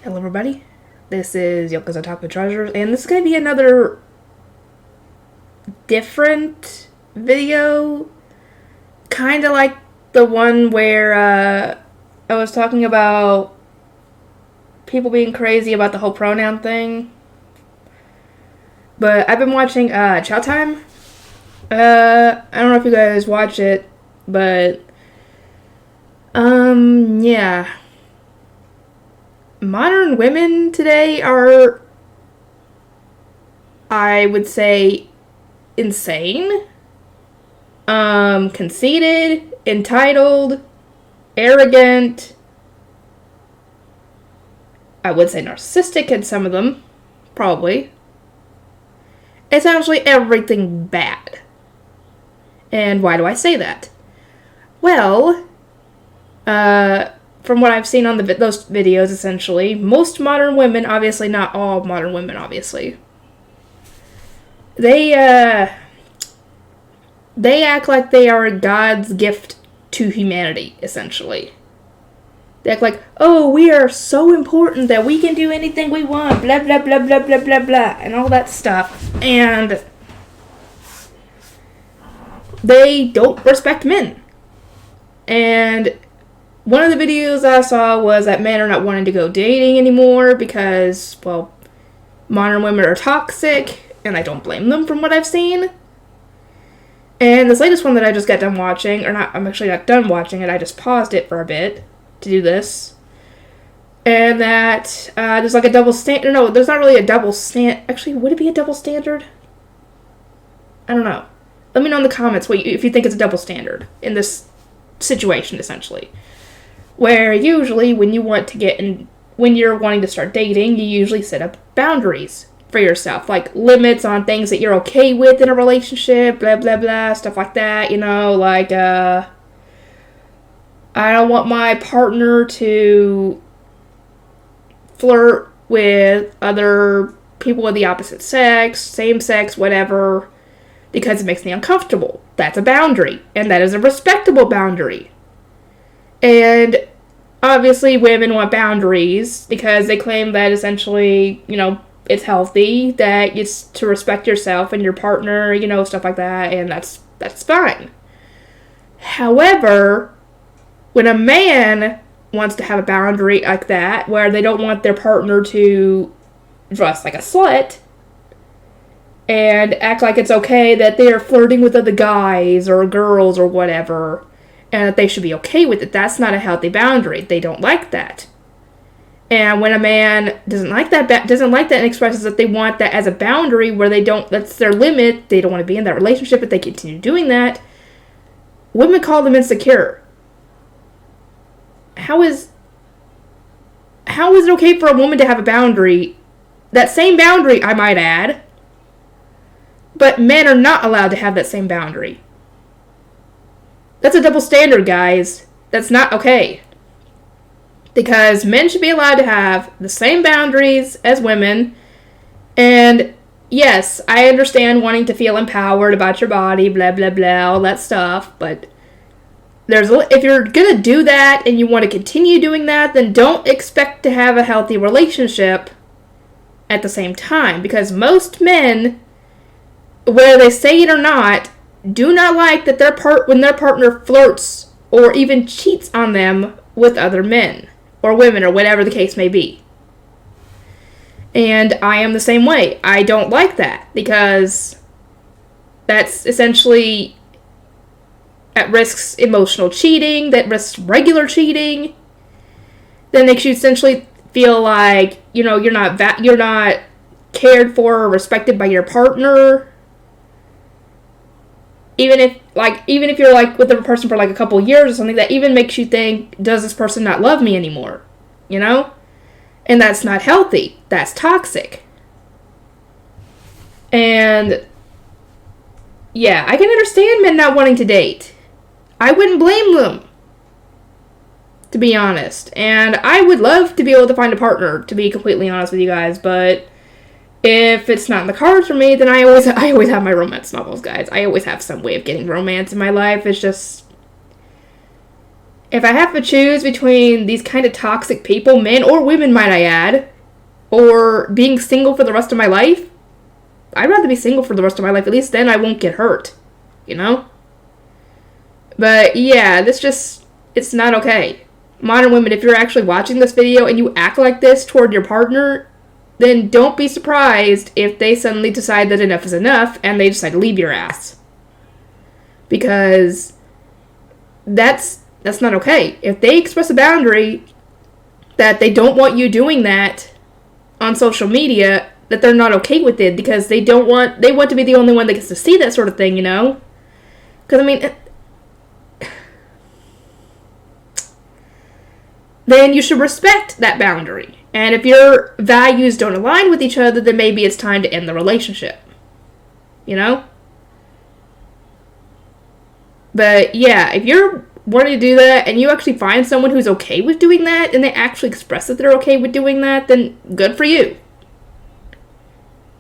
Hello everybody, this is Yoko's on Top of Treasures, and this is going to be another different video, kind of like the one where I was talking about people being crazy about the whole pronoun thing. But I've been watching Chow Time. I don't know if you guys watch it, but yeah. Modern women today are, I would say, insane, conceited, entitled, arrogant, I would say narcissistic in some of them, probably. Essentially everything bad. And why do I say that? Well, from what I've seen on those videos, essentially, most modern women, obviously not all modern women, obviously, they act like they are God's gift to humanity, essentially. They act like, oh, we are so important that we can do anything we want, blah, blah, blah, blah, blah, blah, blah, and all that stuff. And they don't respect men. And one of the videos I saw was that men are not wanting to go dating anymore because, well, modern women are toxic, and I don't blame them from what I've seen. And this latest one that I just got done watching, or not, I'm actually not done watching it, I just paused it for a bit to do this. And that there's like a double standard. No, there's not really a double standard. Actually, would it be a double standard? I don't know. Let me know in the comments if you think it's a double standard in this situation, essentially. Where usually when you're wanting to start dating, you usually set up boundaries for yourself, like limits on things that you're okay with in a relationship, blah, blah, blah, stuff like that, like, I don't want my partner to flirt with other people of the opposite sex, same sex, whatever, because it makes me uncomfortable. That's a boundary, and that is a respectable boundary. And obviously women want boundaries because they claim that essentially, it's healthy, that it's to respect yourself and your partner, stuff like that, and that's fine. However, when a man wants to have a boundary like that, where they don't want their partner to dress like a slut and act like it's okay that they are flirting with other guys or girls or whatever, and that they should be okay with it, that's not a healthy boundary. They don't like that. And when a man doesn't like that and expresses that they want that as a boundary where that's their limit, they don't want to be in that relationship if they continue doing that, women call them insecure. How is it okay for a woman to have a boundary? That same boundary, I might add, but men are not allowed to have that same boundary. That's a double standard, guys. That's not okay. Because men should be allowed to have the same boundaries as women. And yes, I understand wanting to feel empowered about your body, blah, blah, blah, all that stuff. But if you're going to do that and you want to continue doing that, then don't expect to have a healthy relationship at the same time. Because most men, whether they say it or not, do not like that when their partner flirts or even cheats on them with other men or women or whatever the case may be. And I am the same way. I don't like that because that's essentially at risks emotional cheating, that risks regular cheating, that makes you essentially feel like, you're not cared for or respected by your partner. Even if you're like with a person for like a couple years or something, that even makes you think, does this person not love me anymore? And that's not healthy. That's toxic. And yeah, I can understand men not wanting to date. I wouldn't blame them, to be honest. And I would love to be able to find a partner, to be completely honest with you guys, but if it's not in the cards for me, then I always have my romance novels, guys. I always have some way of getting romance in my life. if I have to choose between these kind of toxic people, men or women might I add, or being single for the rest of my life, I'd rather be single for the rest of my life. At least then I won't get hurt, you know? But yeah, it's not okay. Modern women, if you're actually watching this video and you act like this toward your partner, then don't be surprised if they suddenly decide that enough is enough and they decide to leave your ass. Because that's not okay. If they express a boundary that they don't want you doing that on social media, that they're not okay with it because they want to be the only one that gets to see that sort of thing, you know? Because, I mean, then you should respect that boundary. And if your values don't align with each other, then maybe it's time to end the relationship. You know? But yeah, if you're wanting to do that and you actually find someone who's okay with doing that and they actually express that they're okay with doing that, then good for you.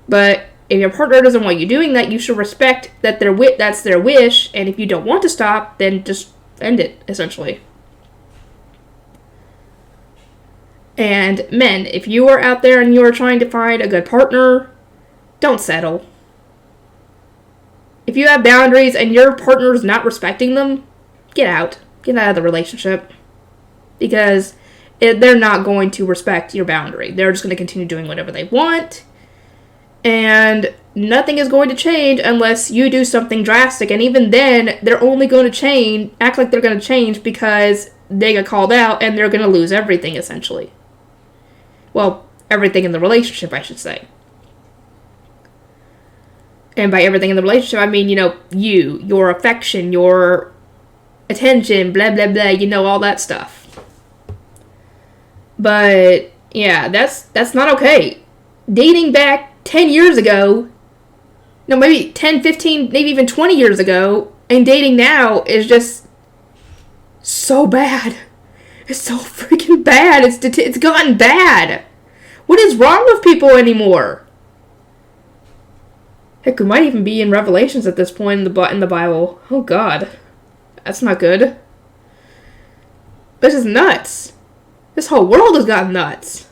But if your partner doesn't want you doing that, you should respect that that's their wish, and if you don't want to stop, then just end it, essentially. And men, if you are out there and you are trying to find a good partner, don't settle. If you have boundaries and your partner is not respecting them, get out. Get out of the relationship. Because they're not going to respect your boundary. They're just going to continue doing whatever they want. And nothing is going to change unless you do something drastic. And even then, they're only going to act like they're going to change because they got called out and they're going to lose everything, essentially. Well, everything in the relationship, I should say. And by everything in the relationship, I mean, your affection, your attention, blah, blah, blah, all that stuff. But, yeah, that's not okay. Dating back 10 years ago, no, maybe 10, 15, maybe even 20 years ago, and dating now is just so bad. It's so freaking bad. It's gotten bad. What is wrong with people anymore? Heck, we might even be in Revelations at this point in the Bible. Oh, God. That's not good. This is nuts. This whole world has gotten nuts.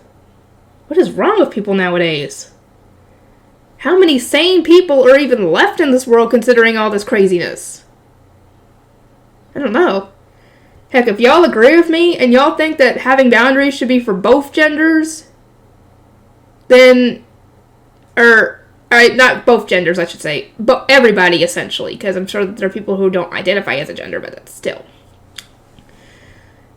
What is wrong with people nowadays? How many sane people are even left in this world considering all this craziness? I don't know. Heck, if y'all agree with me and y'all think that having boundaries should be for both genders, then, alright, not both genders, I should say, but everybody, essentially, because I'm sure that there are people who don't identify as a gender, but that's still.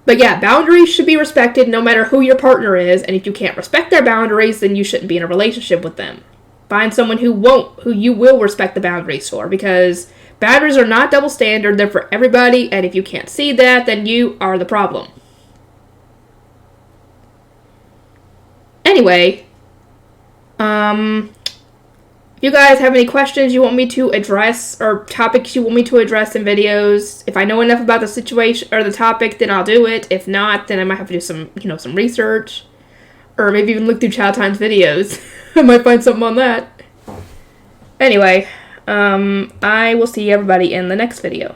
But yeah, boundaries should be respected no matter who your partner is, and if you can't respect their boundaries, then you shouldn't be in a relationship with them. Find someone who you will respect the boundaries for, because boundaries are not double standard, they're for everybody, and if you can't see that, then you are the problem. Anyway, if you guys have any questions you want me to address, or topics you want me to address in videos, if I know enough about the situation or the topic, then I'll do it. If not, then I might have to do some research, or maybe even look through Child Time's videos. I might find something on that. Anyway, I will see everybody in the next video.